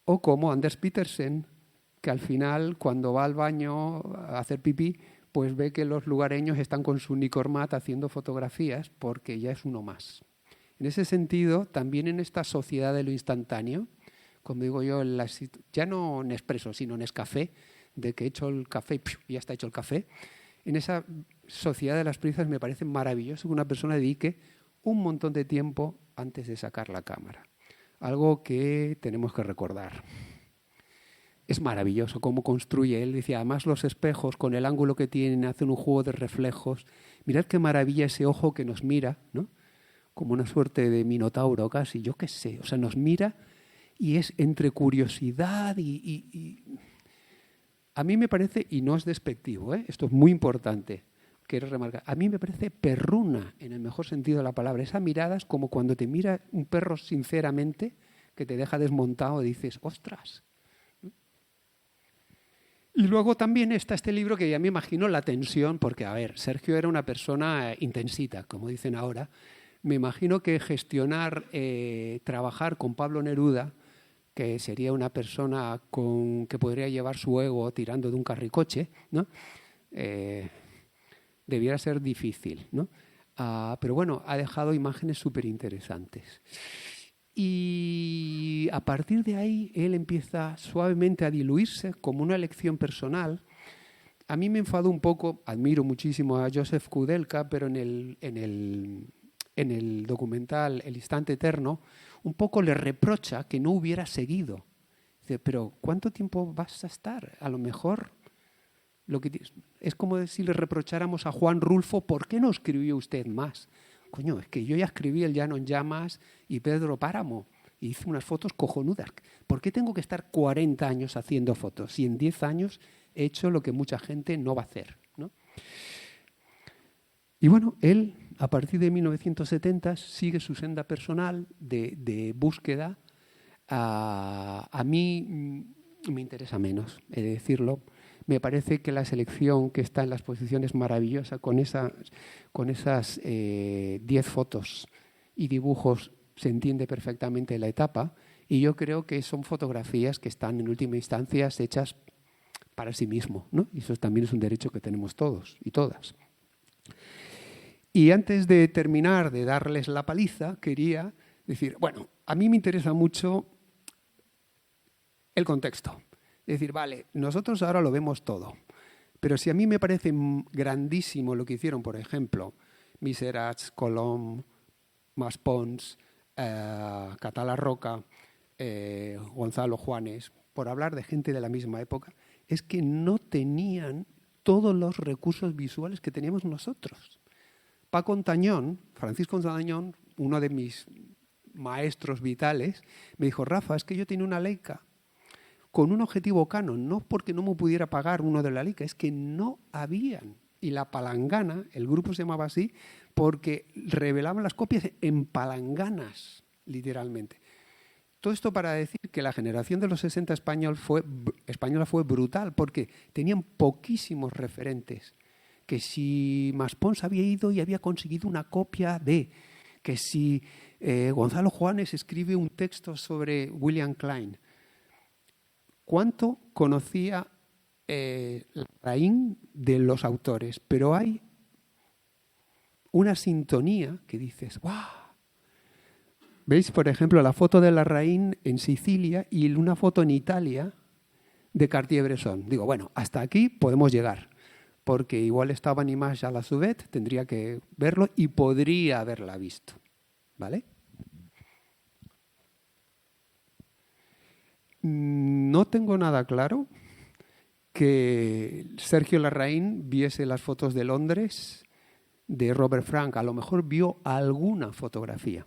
O como Anders Petersen, que al final, cuando va al baño a hacer pipí, pues ve que los lugareños están con su Nicormat haciendo fotografías porque ya es uno más. En ese sentido, también en esta sociedad de lo instantáneo, como digo yo, ya no en Nespresso, sino en Nescafé, de que he hecho el café y ya está hecho el café, en esa sociedad de las prisas me parece maravilloso que una persona dedique un montón de tiempo antes de sacar la cámara. Algo que tenemos que recordar. Es maravilloso cómo construye. Él decía, además los espejos, con el ángulo que tienen, hacen un juego de reflejos. Mirad qué maravilla ese ojo que nos mira, ¿no? Como una suerte de minotauro casi, yo qué sé. O sea, nos mira y es entre curiosidad y a mí me parece, y no es despectivo, esto es muy importante, quiero remarcar, a mí me parece perruna, en el mejor sentido de la palabra. Esa mirada es como cuando te mira un perro sinceramente, que te deja desmontado y dices, ¡ostras! Y luego también está este libro que ya me imagino la tensión, porque, a ver, Sergio era una persona intensita, como dicen ahora. Me imagino que gestionar, trabajar con Pablo Neruda, que sería una persona que podría llevar su ego tirando de un carricoche, ¿no? Debiera ser difícil, ¿no? Pero bueno, ha dejado imágenes súper interesantes. Y a partir de ahí él empieza suavemente a diluirse como una elección personal. A mí me enfadó un poco, admiro muchísimo a Joseph Kudelka, pero en el documental El Instante Eterno, un poco le reprocha que no hubiera seguido. Dice, pero ¿cuánto tiempo vas a estar? A lo mejor es como si le reprocháramos a Juan Rulfo, ¿por qué no escribió usted más? Coño, es que yo ya escribí El Llano en Llamas y Pedro Páramo y hice unas fotos cojonudas. ¿Por qué tengo que estar 40 años haciendo fotos si en 10 años he hecho lo que mucha gente no va a hacer, ¿no? Y bueno, él, a partir de 1970, sigue su senda personal de búsqueda. A mí me interesa menos, he de decirlo. Me parece que la selección que está en la exposición es maravillosa, con esas 10 fotos y dibujos se entiende perfectamente la etapa, y yo creo que son fotografías que están en última instancia hechas para sí mismo, ¿no? Y eso también es un derecho que tenemos todos y todas. Y antes de terminar de darles la paliza, quería decir, bueno, a mí me interesa mucho el contexto. Es decir, vale, nosotros ahora lo vemos todo, pero si a mí me parece grandísimo lo que hicieron, por ejemplo, Miserats, Colom, Mas Pons, Catala Roca, Gonzalo Juanes, por hablar de gente de la misma época, es que no tenían todos los recursos visuales que teníamos nosotros. Paco Ontañón, Francisco Ontañón, uno de mis maestros vitales, me dijo, Rafa, es que yo tenía una Leica con un objetivo Canon, no porque no me pudiera pagar uno de la Leica, es que no habían. Y la palangana, el grupo se llamaba así, porque revelaban las copias en palanganas, literalmente. Todo esto para decir que la generación de los 60 española fue brutal, porque tenían poquísimos referentes. Que si Maspons había ido y había conseguido una copia de, que si Gonzalo Juanes escribe un texto sobre William Klein. ¿Cuánto conocía Larraín de los autores? Pero hay una sintonía que dices, ¡guau! ¿Veis, por ejemplo, la foto de Larraín en Sicilia y una foto en Italia de Cartier-Bresson? Digo, bueno, hasta aquí podemos llegar. Porque igual estaba en Image à la Sauvette, tendría que verlo y podría haberla visto, ¿vale? No tengo nada claro que Sergio Larraín viese las fotos de Londres de Robert Frank. A lo mejor vio alguna fotografía.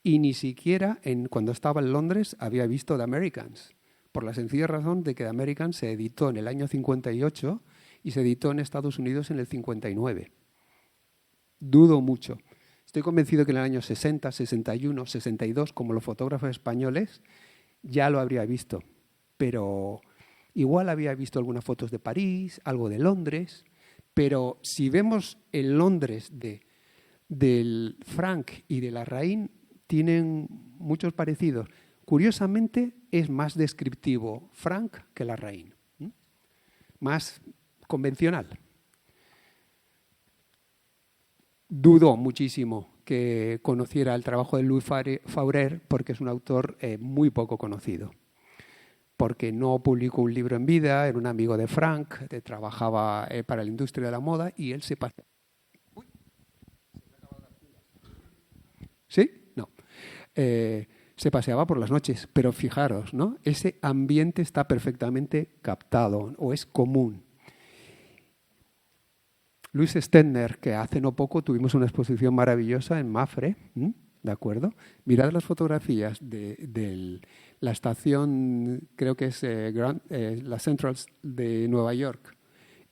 Y ni siquiera cuando estaba en Londres había visto The Americans, por la sencilla razón de que The Americans se editó en el año 58 y se editó en Estados Unidos en el 59. Dudo mucho. Estoy convencido que en el año 60, 61, 62, como los fotógrafos españoles, ya lo habría visto. Pero igual había visto algunas fotos de París, algo de Londres. Pero si vemos el Londres del Frank y de Larraín, tienen muchos parecidos. Curiosamente, es más descriptivo Frank que Larraín. Más convencional. Dudo muchísimo que conociera el trabajo de Louis Faurer porque es un autor muy poco conocido. Porque no publicó un libro en vida, era un amigo de Frank, trabajaba para la industria de la moda y él se pasaba. ¿Sí? No. Se paseaba por las noches, pero fijaros, ¿no? Ese ambiente está perfectamente captado o es común. Luis Stettner, que hace no poco tuvimos una exposición maravillosa en Mafre, ¿de acuerdo? Mirad las fotografías de la estación, creo que es la Central de Nueva York,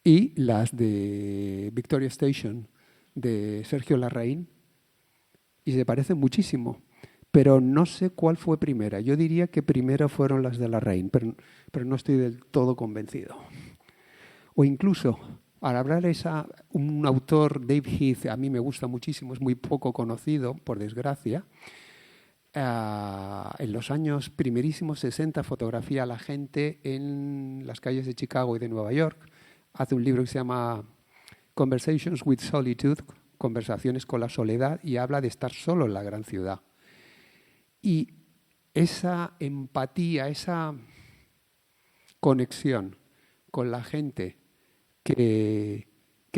y las de Victoria Station de Sergio Larraín, y se parecen muchísimo. Pero no sé cuál fue primera. Yo diría que primero fueron las de Larraín, pero no estoy del todo convencido. O incluso, al hablar un autor, Dave Heath, a mí me gusta muchísimo, es muy poco conocido, por desgracia. En los años primerísimos 60 fotografía a la gente en las calles de Chicago y de Nueva York. Hace un libro que se llama Conversations with Solitude, Conversaciones con la soledad, y habla de estar solo en la gran ciudad. Y esa empatía, esa conexión con la gente que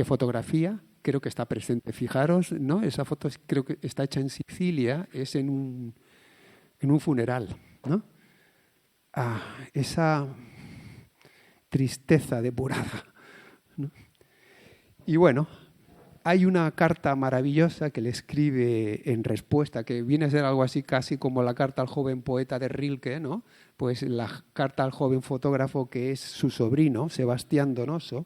fotografía, creo que está presente. Fijaros, ¿no? Esa foto creo que está hecha en Sicilia, es en un funeral, ¿no? Esa tristeza depurada, ¿no? Y bueno, hay una carta maravillosa que le escribe en respuesta, que viene a ser algo así casi como la carta al joven poeta de Rilke, ¿no? Pues la carta al joven fotógrafo que es su sobrino, Sebastián Donoso,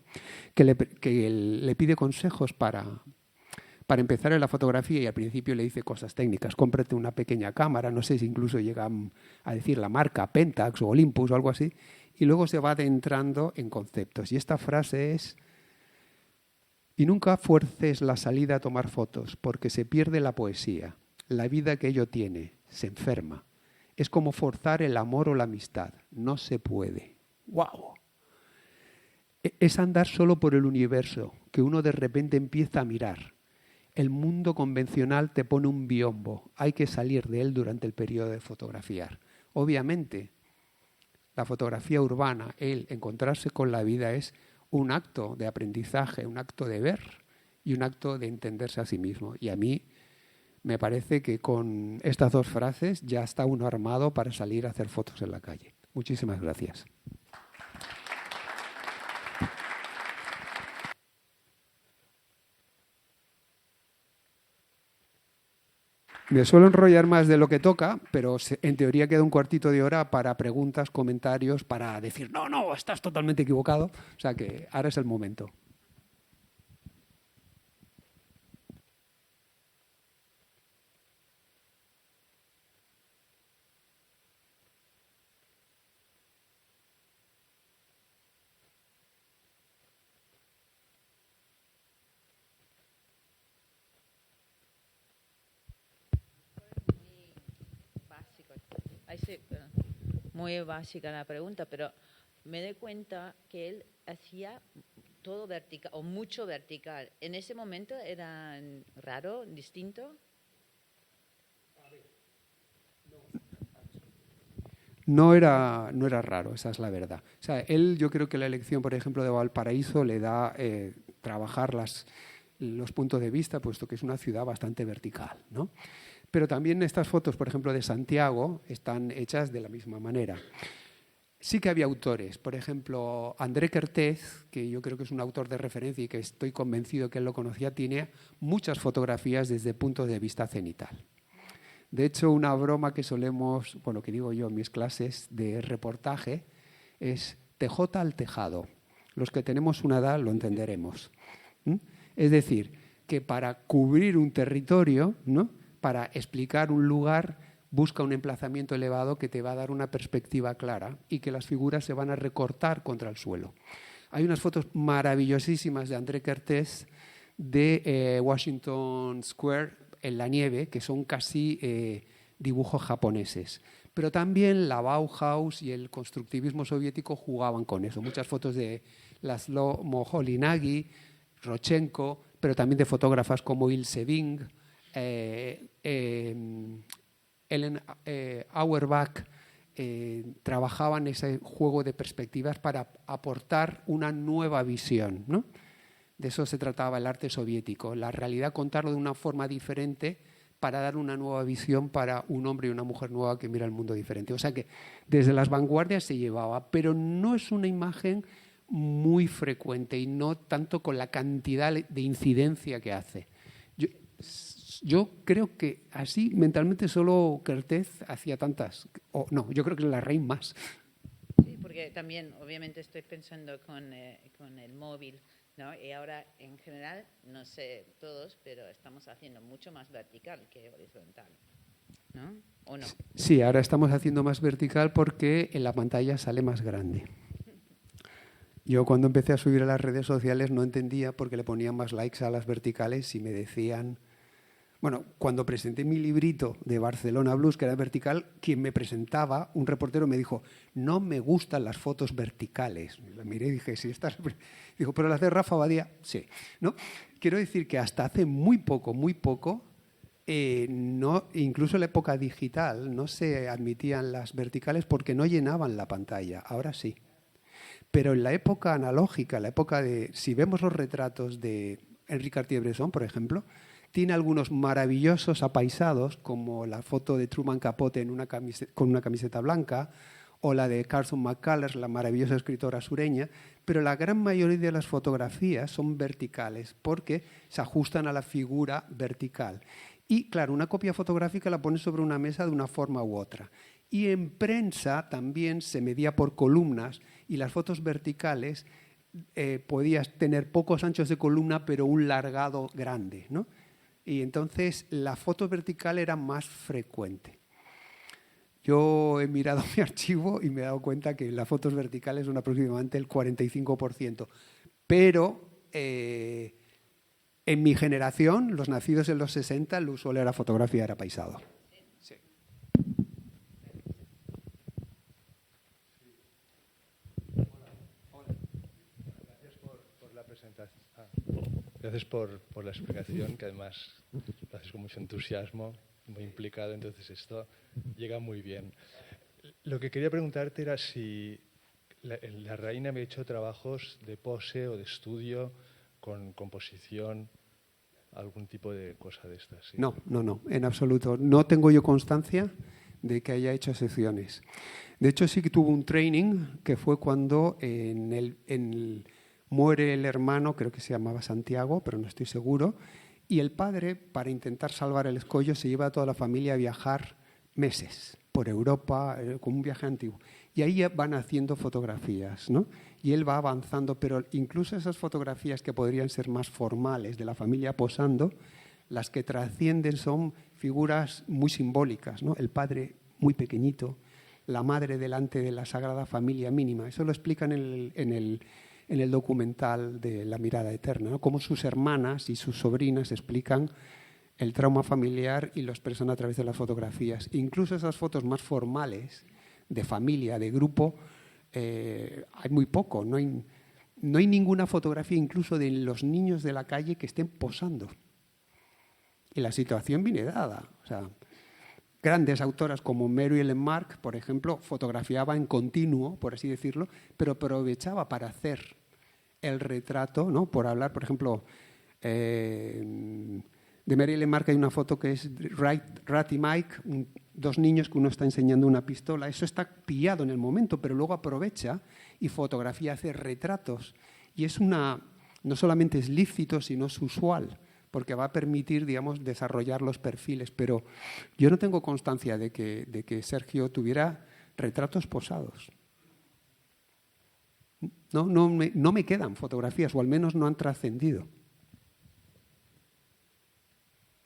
que le pide consejos para empezar en la fotografía y al principio le dice cosas técnicas. Cómprate una pequeña cámara, no sé si incluso llega a decir la marca Pentax o Olympus o algo así, y luego se va adentrando en conceptos. Y esta frase es: y nunca fuerces la salida a tomar fotos, porque se pierde la poesía. La vida que ello tiene se enferma. Es como forzar el amor o la amistad. No se puede. ¡Wow! Es andar solo por el universo, que uno de repente empieza a mirar. El mundo convencional te pone un biombo. Hay que salir de él durante el periodo de fotografiar. Obviamente, la fotografía urbana, el encontrarse con la vida es un acto de aprendizaje, un acto de ver y un acto de entenderse a sí mismo. Y a mí me parece que con estas dos frases ya está uno armado para salir a hacer fotos en la calle. Muchísimas gracias. Me suelo enrollar más de lo que toca, pero en teoría queda un cuartito de hora para preguntas, comentarios, para decir, no, no, estás totalmente equivocado. O sea que ahora es el momento. Básico. Ahí sí, muy básica la pregunta, pero me doy cuenta que él hacía todo vertical o mucho vertical. ¿En ese momento era raro, distinto? No era raro, esa es la verdad. O sea, él, yo creo que la elección, por ejemplo, de Valparaíso le da trabajar los puntos de vista, puesto que es una ciudad bastante vertical, ¿no? Pero también estas fotos, por ejemplo, de Santiago, están hechas de la misma manera. Sí que había autores, por ejemplo, André Kertész, que yo creo que es un autor de referencia y que estoy convencido que él lo conocía, tiene muchas fotografías desde puntos de vista cenital. De hecho, una broma que solemos, bueno, que digo yo en mis clases de reportaje, es TJ al tejado. Los que tenemos una edad lo entenderemos. Es decir, que para cubrir un territorio, ¿no?, para explicar un lugar, busca un emplazamiento elevado que te va a dar una perspectiva clara y que las figuras se van a recortar contra el suelo. Hay unas fotos maravillosísimas de André Kertész de Washington Square en la nieve, que son casi dibujos japoneses. Pero también la Bauhaus y el constructivismo soviético jugaban con eso. Muchas fotos de Laszlo Moholy-Nagy, Rodchenko, pero también de fotógrafas como Ilse Bing, Ellen Auerbach, trabajaban ese juego de perspectivas para aportar una nueva visión, ¿no? De eso se trataba el arte soviético, la realidad contarlo de una forma diferente para dar una nueva visión para un hombre y una mujer nueva que mira el mundo diferente. O sea que desde las vanguardias se llevaba, pero no es una imagen muy frecuente y no tanto con la cantidad de incidencia que hace. Yo creo que así mentalmente solo Kertész hacía tantas. O no, yo creo que la Larraín más. Sí, porque también obviamente estoy pensando con el móvil, ¿no? Y ahora en general, no sé todos, pero estamos haciendo mucho más vertical que horizontal, ¿no? ¿O no? Sí, ahora estamos haciendo más vertical porque en la pantalla sale más grande. Yo cuando empecé a subir a las redes sociales no entendía por qué le ponían más likes a las verticales y me decían... Bueno, cuando presenté mi librito de Barcelona Blues, que era vertical, quien me presentaba, un reportero, me dijo, no me gustan las fotos verticales. La miré y dije, sí, estás... Dijo, ¿pero las de Rafa Badía? Sí. ¿No? Quiero decir que hasta hace muy poco, no, incluso en la época digital, no se admitían las verticales porque no llenaban la pantalla. Ahora sí. Pero en la época analógica, la época de... Si vemos los retratos de Henri Cartier-Bresson, por ejemplo, tiene algunos maravillosos apaisados, como la foto de Truman Capote con una camiseta blanca, o la de Carson McCullers, la maravillosa escritora sureña, pero la gran mayoría de las fotografías son verticales porque se ajustan a la figura vertical. Y, claro, una copia fotográfica la pones sobre una mesa de una forma u otra. Y en prensa también se medía por columnas y las fotos verticales podías tener pocos anchos de columna, pero un largado grande, ¿no? Y entonces la foto vertical era más frecuente. Yo he mirado mi archivo y me he dado cuenta que las fotos verticales son aproximadamente el 45%. Pero en mi generación, los nacidos en los 60, el usual era fotografía, era paisado. Sí. Hola. Gracias por la presentación. Gracias por la explicación, que además lo haces con mucho entusiasmo, muy implicado, entonces esto llega muy bien. Lo que quería preguntarte era si la Reina había hecho trabajos de pose o de estudio con composición, algún tipo de cosa de estas. ¿Sí? No, en absoluto. No tengo yo constancia de que haya hecho secciones. De hecho, sí que tuvo un training que fue cuando muere el hermano, creo que se llamaba Santiago, pero no estoy seguro, Y el padre, para intentar salvar el escollo, se lleva a toda la familia a viajar meses por Europa, como un viaje antiguo. Y ahí van haciendo fotografías, ¿no? Y él va avanzando, pero incluso esas fotografías que podrían ser más formales de la familia posando, las que trascienden son figuras muy simbólicas, ¿no? El padre muy pequeñito, la madre delante de la Sagrada Familia mínima. Eso lo explican en el documental de La mirada eterna, ¿no? Cómo sus hermanas y sus sobrinas explican el trauma familiar y lo expresan a través de las fotografías. Incluso esas fotos más formales, de familia, de grupo, hay muy poco. No hay ninguna fotografía incluso de los niños de la calle que estén posando. Y la situación viene dada. O sea, grandes autoras como Mary Ellen Mark, por ejemplo, fotografiaba en continuo, por así decirlo, pero aprovechaba para hacer el retrato, ¿no? Por hablar, por ejemplo, de Mary Ellen Mark hay una foto que es Rat y Mike, dos niños que uno está enseñando una pistola. Eso está pillado en el momento, pero luego aprovecha y fotografía, hace retratos. Y es no solamente es lícito, sino es usual, porque va a permitir, digamos, desarrollar los perfiles. Pero yo no tengo constancia de que Sergio tuviera retratos posados. No me quedan fotografías, o al menos no han trascendido.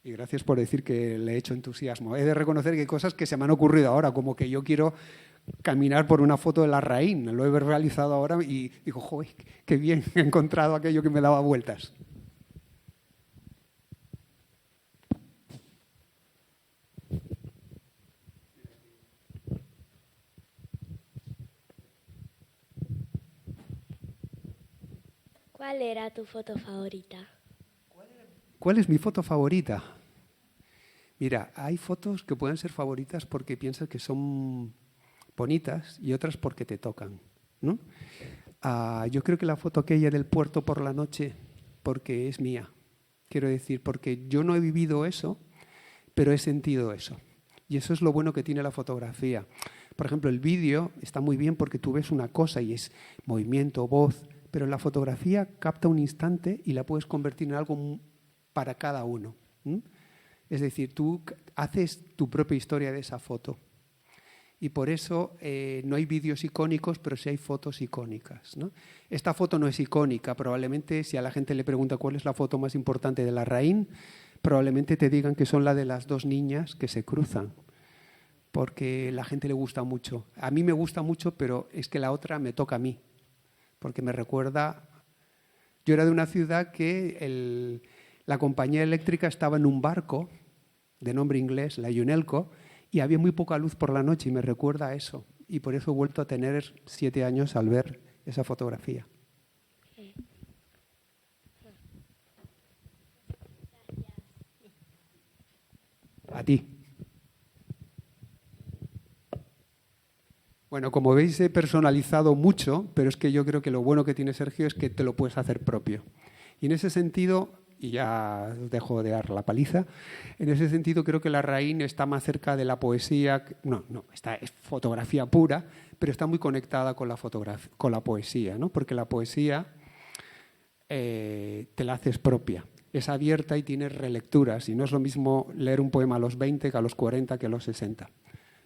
Y gracias por decir que le he hecho entusiasmo. He de reconocer que hay cosas que se me han ocurrido ahora, como que yo quiero caminar por una foto de Larraín. Lo he realizado ahora y digo, joder, qué bien he encontrado aquello que me daba vueltas. ¿Cuál era tu foto favorita? ¿Cuál es mi foto favorita? Mira, hay fotos que pueden ser favoritas porque piensas que son bonitas y otras porque te tocan, ¿no? Yo creo que la foto aquella del puerto por la noche, porque es mía. Quiero decir, porque yo no he vivido eso, pero he sentido eso. Y eso es lo bueno que tiene la fotografía. Por ejemplo, el vídeo está muy bien porque tú ves una cosa y es movimiento, voz, pero la fotografía capta un instante y la puedes convertir en algo para cada uno. Es decir, tú haces tu propia historia de esa foto. Y por eso no hay vídeos icónicos, pero sí hay fotos icónicas, ¿no? Esta foto no es icónica. Probablemente, si a la gente le pregunta cuál es la foto más importante de Larraín, probablemente te digan que son la de las dos niñas que se cruzan, porque a la gente le gusta mucho. A mí me gusta mucho, pero es que la otra me toca a mí, porque me recuerda... Yo era de una ciudad que la compañía eléctrica estaba en un barco de nombre inglés, la Unelco, y había muy poca luz por la noche y me recuerda a eso. Y por eso he vuelto a tener 7 años al ver esa fotografía. A ti. Bueno, como veis he personalizado mucho, pero es que yo creo que lo bueno que tiene Sergio es que te lo puedes hacer propio. Y en ese sentido, y ya os dejo de dar la paliza, en ese sentido creo que Larraín está más cerca de la poesía, es fotografía pura, pero está muy conectada con la poesía, ¿no? Porque la poesía te la haces propia, es abierta y tienes relecturas, y no es lo mismo leer un poema a los 20 que a los 40 que a los 60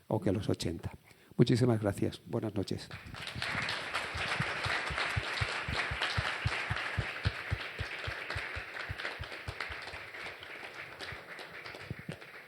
o que a los 80. Muchísimas gracias. Buenas noches.